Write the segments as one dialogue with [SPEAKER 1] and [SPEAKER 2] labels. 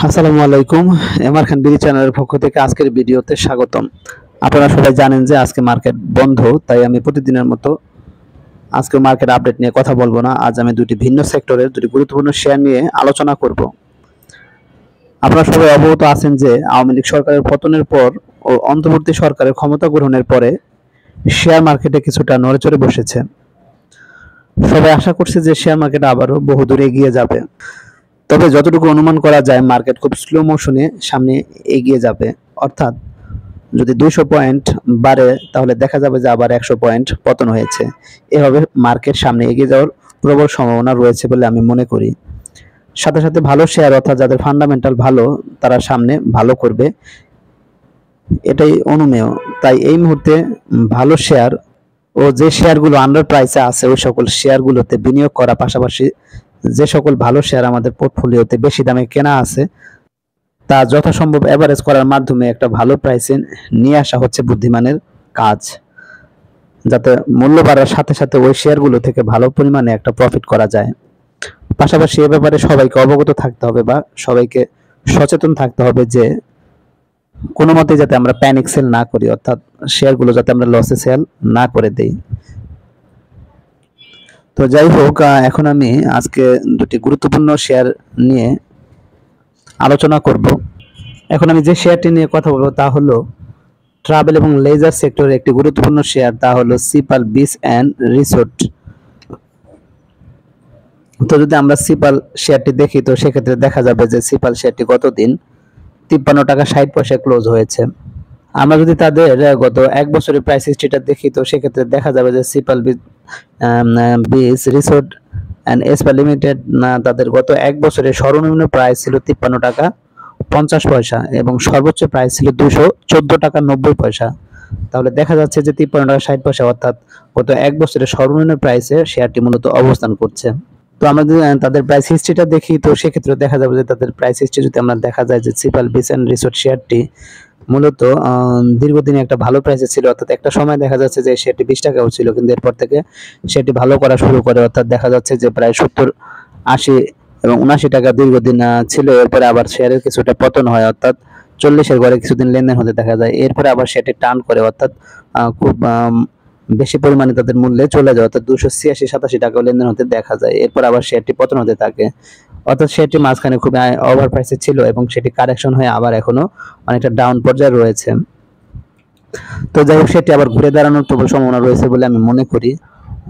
[SPEAKER 1] আসসালামু আলাইকুম। এমআর খান বিডি চ্যানেলের পক্ষ থেকে আজকের ভিডিওতে স্বাগতম। আপনারা সবাই জানেন যে আজকে মার্কেট বন্ধ, তাই আমি প্রতিদিনের মতো আজকে মার্কেট আপডেট নিয়ে কথা বলবো না। আজ আমি দুটি ভিন্ন সেক্টরের দুটি গুরুত্বপূর্ণ শেয়ার নিয়ে আলোচনা করব। আপনারা সবাই অবগত আছেন যে আওয়ামী লীগ সরকারের পতনের পর ও অন্তর্বর্তী সরকারের ক্ষমতা গ্রহণের পরে শেয়ার মার্কেটে কিছুটা নড়েচড়ে বসেছে। সবাই আশা করছে যে শেয়ার মার্কেট আবারও বহুদূর এগিয়ে যাবে। তবে যতটুকু অনুমান করা যায় মার্কেট খুব স্লো মোশনে সামনে এগিয়ে যাবে। অর্থাৎ যদি 200 পয়েন্ট বাড়ে তাহলে দেখা যাবে যে আবার 100 পয়েন্ট পতন হয়েছে। এভাবে মার্কেট সামনে এগিয়ে যাওয়ার প্রবল সম্ভাবনা রয়েছে বলে আমি মনে করি। সাথে সাথে ভালো শেয়ার অর্থাৎ যাদের ফান্ডামেন্টাল ভালো তারা সামনে ভালো করবে, এটাই অনুমেয়। তাই এই মুহূর্তে ভালো শেয়ার ও যে শেয়ারগুলো আন্ডার প্রাইসে আছে ওই সকল শেয়ারগুলোতে বিনিয়োগ করা, পাশাপাশি যে সকল ভালো শেয়ার আমাদের পোর্টফোলিওতে বেশি দামে কেনা আছে তা যথাসম্ভব এভারেজ করার মাধ্যমে একটা ভালো প্রাইসে নিয়ে আসা হচ্ছে বুদ্ধিমানের কাজ, যাতে মূল্য বাড়ার সাথে সাথে ওই শেয়ারগুলো থেকে ভালো পরিমাণে একটা প্রফিট করা যায়। পাশাপাশি এ ব্যাপারে সবাইকে অবগত থাকতে হবে বা সবাইকে সচেতন থাকতে হবে যে কোনো মতে যাতে আমরা প্যানিক সেল না করি, অর্থাৎ শেয়ারগুলো যাতে আমরা লসে সেল না করে দেই। তো যাই হোক, এখন আমি আজকে দুটি গুরুত্বপূর্ণ শেয়ার নিয়ে আলোচনা করব। এখন আমি যে শেয়ারটি নিয়ে কথা বলবো তা হলো ট্রাভেল এবং লেজার সেক্টরের একটি গুরুত্বপূর্ণ শেয়ার, তা হলো সিপাল বিচ অ্যান্ড রিসোর্ট। তো যদি আমরা সিপাল শেয়ারটি দেখি তো সেক্ষেত্রে দেখা যাবে যে সিপাল শেয়ারটি গতদিন 53 টাকা 60 পয়সায় ক্লোজ হয়েছে। আমরা যদি তাদের গত এক বছরের প্রাইস হিস্ট্রিটা দেখি তো সেক্ষেত্রে দেখা যাবে যে Sea Pearl Beach Resort and Spa Limited তাদের গত এক বছরের সর্বনিম্ন প্রাইস ছিল 53 টাকা 50 পয়সা এবং সর্বোচ্চ প্রাইস ছিল 214 টাকা 90 পয়সা। তাহলে দেখা যাচ্ছে যে 53 টাকা 60 পয়সা অর্থাৎ গত এক বছরের সর্বনিম্ন প্রাইসে শেয়ারটি মূলত অবস্থান করছে। তো আমরা যদি তাদের প্রাইস হিস্ট্রিটা দেখি তো সেক্ষেত্রে দেখা যাবে যে তাদের প্রাইস হিস্ট্রি যদি আমরা দেখা যায় যে সিপাল বিচ অ্যান্ড রিসোর্ট শেয়ারটি মূলত দীর্ঘদিনে একটা ভালো প্রাইসে ছিল, অর্থাৎ একটা সময় দেখা যাচ্ছে যে শেয়ারটি 20 টাকাও ছিল, কিন্তু এরপর থেকে শেয়ারটি ভালো করা শুরু করে, অর্থাৎ দেখা যাচ্ছে যে প্রায় 70, 80 এবং 79 টাকা দীর্ঘদিন ছিল। এরপরে আবার শেয়ারের কিছুটা পতন হয়, অর্থাৎ 40-এর ঘরে কিছুদিন লেনদেন হতে দেখা যায়। এরপরে আবার শেয়ারটি টার্ন করে, অর্থাৎ খুব বেশি পরিমাণে তাদের মূল্যে চলে যায়, অর্থাৎ 286-87 টাকাও লেনদেন হতে দেখা যায়। এরপর আবার শেয়ারটি পতন হতে থাকে, অর্থাৎ শেয়ারটি মাঝখানে খুব ওভার প্রাইসে ছিল এবং সেটি কারেকশন হয়ে আবার এখনো অনেকটা ডাউন পর্যায়ে রয়েছে। তো যাই হোক, সেটি আবার ঘুরে দাঁড়ানোর প্রবল সম্ভাবনা রয়েছে বলে আমি মনে করি।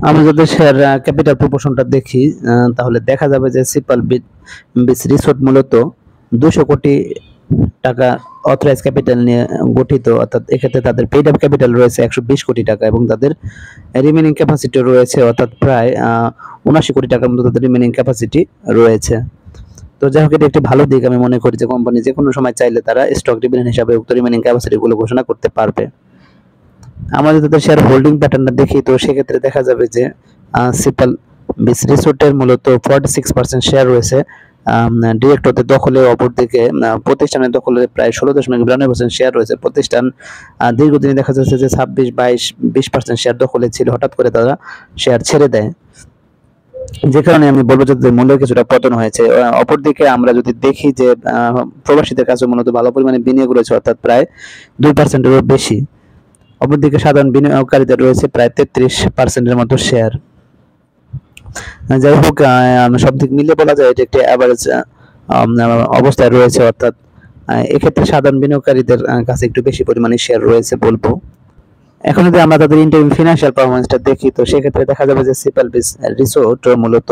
[SPEAKER 1] আমরা যদি শেয়ার ক্যাপিটাল প্রপোর্শনটা দেখি তাহলে দেখা যাবে যে সিপাল বিচ রিসোর্ট মূলত 200 কোটি টাকা অথরাইজ ক্যাপিটাল নিয়ে গঠিত, অর্থাৎ এক্ষেত্রে তাদের পেইড আপ ক্যাপিটাল রয়েছে 120 কোটি টাকা এবং তাদের রিমেনিং ক্যাপাসিটি রয়েছে অর্থাৎ প্রায় 79 কোটি টাকার মতো তাদের রিমেনিং ক্যাপাসিটি রয়েছে। তো যাই হোক, এটা একটি ভালো দিক। আমি মনে করি যে কোম্পানি যে কোনো সময় চাইলে তারা স্টক ডিভিডেন্ড হিসাবে উক্ত রিমেনিং ক্যাপাসিটি গুলো ঘোষণা করতে পারবে। আমাদের তাদের শেয়ার হোল্ডিং প্যাটার্নটা দেখি তো সেক্ষেত্রে দেখা যাবে যে সিপাল বিচ রিসোর্টের মূলত 46% শেয়ার রয়েছে ডিরেক্টরদের দখলে, অপরদিকে প্রতিষ্ঠানের দখলে প্রায় 16.92% শেয়ার রয়েছে। প্রতিষ্ঠান দীর্ঘদিনে দেখা যাচ্ছে যে 26, 22, 20% শেয়ার দখলে ছিল, হঠাৎ করে তারা শেয়ার ছেড়ে দেয়, যে কারণে আমি বলবো যে মূল্যের কিছুটা পতন হয়েছে। অপরদিকে আমরা যদি দেখি যে প্রবাসীদের কাছে মূলত ভালো পরিমাণে বিনিয়োগ রয়েছে, অর্থাৎ প্রায় 2%-এরও বেশি। অপরদিকে সাধারণ বিনিয়োগকারীদের রয়েছে প্রায় 33%-এর মতো শেয়ার। যাই হোক, সব দিক মিলিয়ে বলা যায় এটা একটি অ্যাভারেজ অবস্থায় রয়েছে, অর্থাৎ এক্ষেত্রে সাধারণ বিনিয়োগকারীদের কাছে একটু বেশি পরিমাণে শেয়ার রয়েছে বলবো। এখন যদি আমরা তাদের ইন্টারিম ফিনান্সিয়াল পারফরম্যান্সটা দেখি তো সেক্ষেত্রে দেখা যাবে যে সিপাল বিচ রিসোর্ট মূলত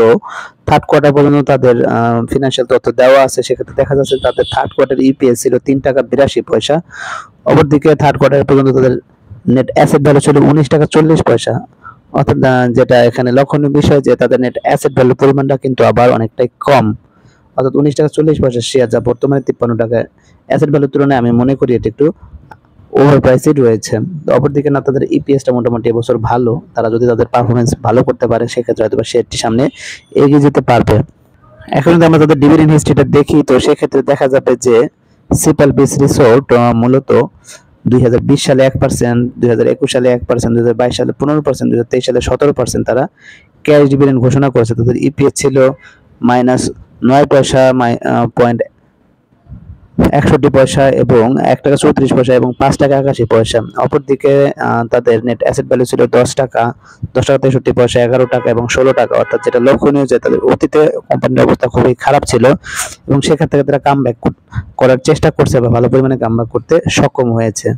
[SPEAKER 1] থার্ড কোয়ার্টার পর্যন্ত তাদের ফিনান্সিয়াল তথ্য দেওয়া আছে। সেক্ষেত্রে দেখা যাচ্ছে তাদের থার্ড কোয়ার্টার ইপিএস ছিল 3 টাকা 82 পয়সা। অপরদিকে থার্ড কোয়ার্টার পর্যন্ত তাদের নেট অ্যাসেট ভ্যালু ছিল 19 টাকা 40 পয়সা, অর্থাৎ যেটা এখানে লক্ষণীয় বিষয় যে তাদের নেট অ্যাসেট ভ্যালু পরিমাণটা কিন্তু আবার অনেকটাই কম, অর্থাৎ 19 টাকা 40 পয়সা শেয়ার, যা বর্তমানে 53 টাকা অ্যাসেট ভ্যালুর তুলনায় আমি মনে করি এটা একটু ওভার প্রাইসই রয়েছে। অপরদিকে তাদের ইপিএসটা মোটামুটি এবছর ভালো, তারা যদি তাদের পারফরমেন্স ভালো করতে পারে সেক্ষেত্রে হয়তো শেয়ারটি সামনে এগিয়ে যেতে পারবে। এখন যদি আমরা তাদের ডিভিডেন্ড হিস্ট্রিটা দেখি তো সেক্ষেত্রে দেখা যাবে যে সিপাল বিচ রিসোর্ট মূলত 2020 সালে 1%, 2021 সালে 1%, 2022 সালে 15%, 2023 সালে 17% তারা ক্যাশ ডিভিডেন্ড ঘোষণা করেছে। তাদের ইপিএস ছিল -9 পয়সা 61 পয়সা এবং 1 টাকা 34 পয়সা এবং 5 টাকা 81 পয়সা। অপরদিকে তাদের নেট অ্যাসেট ভ্যালু ছিল 10 টাকা, 10 টাকা 63 পয়সা, 11 টাকা এবং 16 টাকা। অর্থাৎ যেটা লক্ষণীয় যে তাদের অতীতে কোম্পানির অবস্থা খুবই খারাপ ছিল এবং সেখান থেকে তারা কামব্যাক করার চেষ্টা করছে বা ভালো পরিমাণে কামব্যাক করতে সক্ষম হয়েছে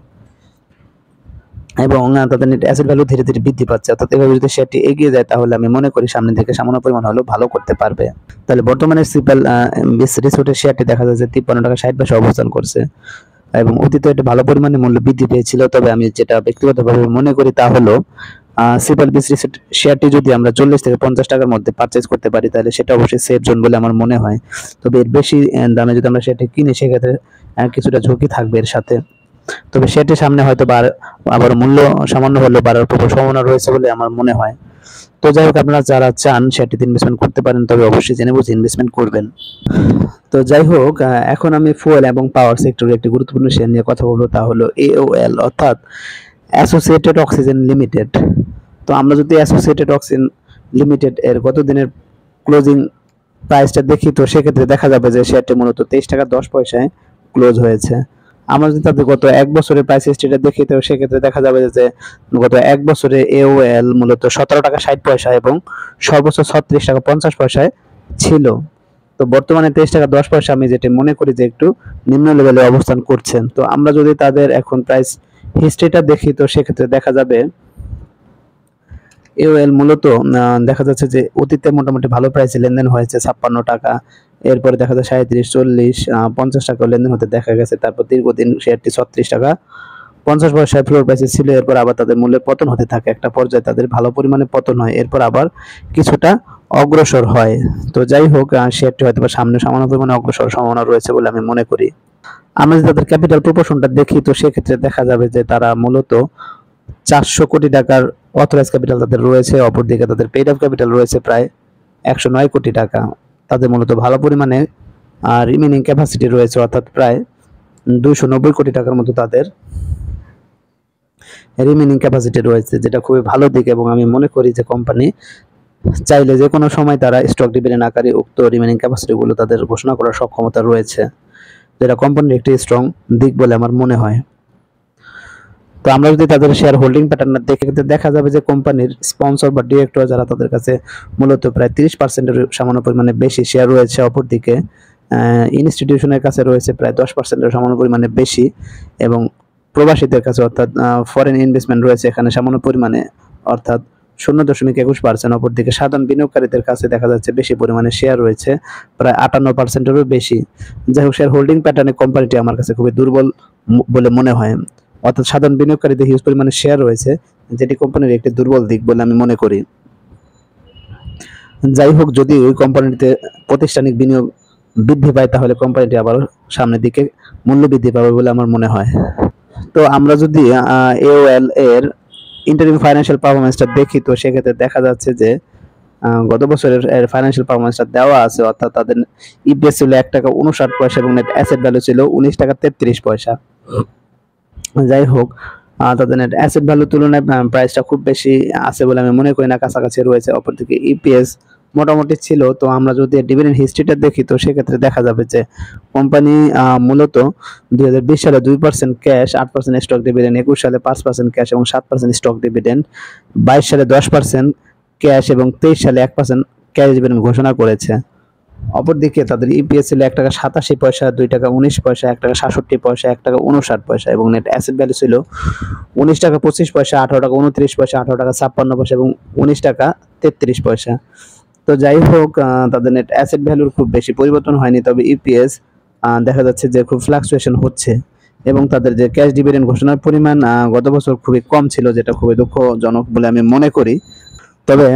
[SPEAKER 1] এবং তাদের নেট অ্যাসেট ভ্যালু ধীরে ধীরে বৃদ্ধি পাচ্ছে। অর্থাৎ এভাবে যদি শেয়ারটি এগিয়ে যায় তাহলে আমি মনে করি সামনের দিকে সামান্য পরিমাণ হলেও ভালো করতে পারবে। তাহলে বর্তমানে সিপাল রিসোর্টের শেয়ারটি দেখা যাচ্ছে 53 টাকা 60 পয়সা অবস্থান করছে এবং অতীতে এটা ভালো পরিমাণে মূল্য বৃদ্ধি পেয়েছিল। তবে আমি যেটা ব্যক্তিগতভাবে মনে করি তা হলো সিপাল রিসোর্ট শেয়ারটি যদি আমরা 40 থেকে 50 টাকার মধ্যে পারচেজ করতে পারি তাহলে সেটা অবশ্যই সেফ জোন বলে আমার মনে হয়। তবে এর বেশি দামে যদি আমরা শেয়ারটি কিনি সেক্ষেত্রে কিছুটা ঝুঁকি থাকবে এর সাথে। তবে সেটির সামনে হয়তো আবার মূল্য সামান্য হলেও বাড়ার সম্ভাবনা রয়েছে বলে আমার মনে হয়। তো যাই হোক, আপনারা যারা চান সেটিতে ইনভেস্টমেন্ট করতে পারেন, তবে অবশ্যই জেনে বুঝে ইনভেস্টমেন্ট করবেন। তো যাই হোক, এখন আমি ফুয়েল এবং পাওয়ার সেক্টরের একটি গুরুত্বপূর্ণ শেয়ার নিয়ে কথা বলবো, তা হলো AOL অর্থাৎ অ্যাসোসিয়েটেড অক্সিজেন লিমিটেড। তো আমরা যদি অ্যাসোসিয়েটেড অক্সিজেন লিমিটেড এর গত দিনের ক্লোজিং প্রাইসটা দেখি তো সেক্ষেত্রে দেখা যাবে যে শেয়ারটি মূলত 23 টাকা 10 পয়সায় ক্লোজ হয়েছে। আমরা যদি তাদের গত 1 বছরের প্রাইস হিস্ট্রিটা দেখি তো সেক্ষেত্রে দেখা যাবে যে গত 1 বছরে AOL মূলত 17 টাকা 60 পয়সা এবং সর্বোচ্চ 36 টাকা 50 পয়সায় ছিল। তো বর্তমানে 23 টাকা 10 পয়সা আমি যেটা মনে করি যে একটু নিম্ন লেভেলে অবস্থান করছেন। তো আমরা যদি তাদের এখন প্রাইস হিস্ট্রিটা দেখি তো সেক্ষেত্রে দেখা যাবে AOL মূলত দেখা যাচ্ছে যে অতীতে মোটামুটি ভালো প্রাইসে লেনদেন হয়েছে 56 টাকা, এরপরে দেখা যায় 37, 40, 50 টাকা লেনদেন হতে দেখা গেছে। তারপর দীর্ঘদিন শেয়ারটি 36 টাকা 50 পয়সায় ফ্লোর প্রাইসে ছিল, এরপর আবার তাদের মূল্যের পতন হতে থাকে। একটা পর্যায়ে তাদের ভালো পরিমাণে পতন হয়, এরপর আবার কিছুটা অগ্রসর হয়। তো যাই হোক, শেয়ারটি হয়তো সামনে সামান্য পরিমাণে অগ্রসর সম্ভাবনা রয়েছে বলে আমি মনে করি। আমরা যদি তাদের ক্যাপিটাল প্রপোর্শনটা দেখি তো সেক্ষেত্রে দেখা যাবে যে তারা মূলত 400 কোটি টাকার অথরাইজ ক্যাপিটাল তাদের রয়েছে, অপরদিকে তাদের পেইড আপ ক্যাপিটাল রয়েছে প্রায় 109 কোটি টাকা। তাদের মূলত ভালো পরিমাণে রিমেনিং ক্যাপাসিটি রয়েছে, অর্থাৎ প্রায় 290 কোটি টাকার মতো তাদের রিমেনিং ক্যাপাসিটি রয়েছে, যেটা খুবই ভালো দিক। এবং আমি মনে করি যে কোম্পানি চাইলে যে কোনো সময় তারা স্টক ডিভিডেন্ড আকারে উক্ত রিমেনিং ক্যাপাসিটি গুলো তাদের ঘোষণা করার সক্ষমতা রয়েছে, যেটা কোম্পানির একটি স্ট্রং দিক বলে আমার মনে হয়। তো আমরা যদি তাদের শেয়ার হোল্ডিং প্যাটার্ন দেখে দেখা যাবে যে কোম্পানির স্পন্সর বা ডিরেক্টর যারা তাদের কাছে মূলত প্রায় 30%-এর সামান্য পরিমাণে বেশি শেয়ার রয়েছে, অপরদিকে ইনস্টিটিউশনের কাছে রয়েছে প্রায় 10%-এর সামান্য পরিমাণে বেশি এবং প্রবাসীদের কাছে অর্থাৎ ফরেন ইনভেস্টমেন্ট রয়েছে এখানে সামান্য পরিমাণে অর্থাৎ 0.21%। অপরদিকে সাধারণ বিনিয়োগকারীদের কাছে দেখা যাচ্ছে বেশি পরিমাণে শেয়ার রয়েছে প্রায় 58%-এরও বেশি। যাই হোক, শেয়ার হোল্ডিং প্যাটার্নে কোম্পানিটি আমার কাছে খুবই দুর্বল বলে মনে হয়, অর্থাৎ সাধারণ বিনিয়োগকারীদের হিউজ পরিমাণে শেয়ার রয়েছে, যেটি কোম্পানির একটি দুর্বল দিক বলে আমি মনে করি। যাই হোক, যদি ওই কোম্পানিতে প্রাতিষ্ঠানিক বিনিয়োগ বৃদ্ধি পায় তাহলে কোম্পানিটি আবার সামনের দিকে মূল্য বৃদ্ধি পাবে বলে আমার মনে হয়। তো আমরা যদি AOL এর ইন্টারিম ফাইন্যান্সিয়াল পারফরম্যান্সটা দেখি তো সেক্ষেত্রে দেখা যাচ্ছে যে গত বছরের ফাইন্যান্সিয়াল পারফরম্যান্সটা দেওয়া আছে, অর্থাৎ তাদের ইপিএস ছিল 1 টাকা 59 পয়সা এবং নেট অ্যাসেট ভ্যালু ছিল 19 টাকা 33 পয়সা। যাই হোক, তাদের নেট অ্যাসেট ভ্যালু তুলনায় প্রাইসটা খুব বেশি আছে বলে আমি মনে করি না, কাছাকাছি রয়েছে। অপরদিকে ইপিএস মোটামুটি ছিল। তো আমরা যদি ডিভিডেন্ড হিস্ট্রিটা দেখি তো সেক্ষেত্রে দেখা যাবে যে কোম্পানি মূলত 2020 সালে 2% ক্যাশ, 8% স্টক ডিভিডেন্ড, 21 সালে 5% ক্যাশ এবং 7% স্টক ডিভিডেন্ড, 22 সালে 10% ক্যাশ এবং 23 সালে 1% ক্যাশ ডিভিডেন্ড ঘোষণা করেছে। অপরদিকে তাদের ইপিএস ছিল 1 টাকা 87 পয়সা, 2 টাকা 19 পয়সা, 1 টাকা 67 পয়সা, 1 টাকা 59 পয়সা এবং নেট অ্যাসেট ভ্যালু ছিল 19 টাকা 25 পয়সা, 18 টাকা 29 পয়সা, 18 টাকা 56 পয়সা এবং 19 টাকা 33 পয়সা। তো যাই হোক, তাদের নেট অ্যাসেট ভ্যালুর খুব বেশি পরিবর্তন হয়নি, তবে ইপিএস দেখা যাচ্ছে যে খুব ফ্লাকচুয়েশন হচ্ছে এবং তাদের যে ক্যাশ ডিভিডেন্ড ঘোষণার পরিমাণ গত বছর খুবই কম ছিল, যেটা খুবই দুঃখজনক বলে আমি মনে করি। তবে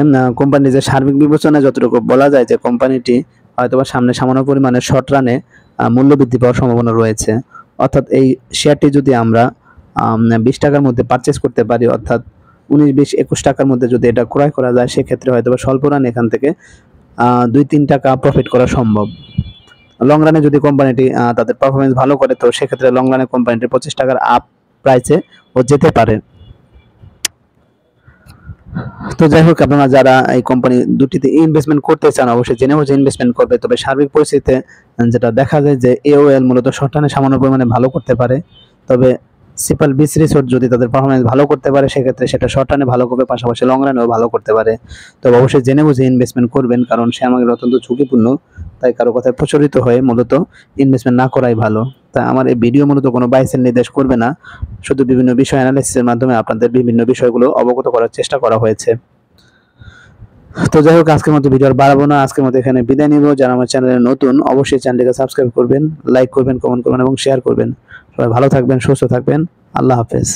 [SPEAKER 1] কোম্পানির যে সার্বিক বিবেচনায় যতটুকু বলা যায় যে কোম্পানিটি হয়তোবা সামনে সামান্য পরিমাণে শর্ট রানে মূল্য বৃদ্ধি পাওয়ার সম্ভাবনা রয়েছে। অর্থাৎ এই শেয়ারটি যদি আমরা 20 টাকার মধ্যে পারচেস করতে পারি, অর্থাৎ 19, 20, 21 টাকার মধ্যে যদি এটা ক্রয় করা যায় সেক্ষেত্রে হয়তোবা স্বল্প রানে এখান থেকে 2-3 টাকা প্রফিট করা সম্ভব। লং রানে যদি কোম্পানিটি তাদের পারফরমেন্স ভালো করে তো সেক্ষেত্রে লং রানে কোম্পানিটি 25 টাকার আপ প্রাইসে ও যেতে পারে। তো যাই হোক, আপনারা যারা এই কোম্পানি দুটিতে ইনভেস্টমেন্ট করতে চান অবশ্যই জেনে বুঝে ইনভেস্টমেন্ট করবে। তবে সার্বিক পরিস্থিতিতে যেটা দেখা যায় যে এওএল মূলত শর্ট রানে সামান্য পরিমাণে ভালো করতে পারে। তবে সিপাল বিচ রিসোর্ট যদি তাদের পারফরমেন্স ভালো করতে পারে সেক্ষেত্রে সেটা শর্ট রানে ভালো করবে, পাশাপাশি লং রানেও ভালো করতে পারে। তবে অবশ্যই জেনে বুঝে ইনভেস্টমেন্ট করবেন, কারণ শেয়ার মার্কেট অত্যন্ত ঝুঁকিপূর্ণ। তাই কারো কথায় প্রচলিত হয়ে মূলত ইনভেস্টমেন্ট না করাই ভালো। তাই আমার এই ভিডিও মূলত কোনো বাই সেল নির্দেশ করবে না, শুধু বিভিন্ন বিষয় অ্যানালাইসিসের মাধ্যমে আপনাদের বিভিন্ন বিষয়গুলো অবগত করার চেষ্টা করা হয়েছে। তো যাই হোক, আজকের মতো ভিডিও আর বাড়াবো না, আজকের মতো এখানে বিদায় নিব। যারা আমার চ্যানেলে নতুন অবশ্যই চ্যানেলটিকে সাবস্ক্রাইব করবেন, লাইক করবেন, কমেন্ট করবেন এবং শেয়ার করবেন। সবাই ভালো থাকবেন, সুস্থ থাকবেন। আল্লাহ হাফেজ।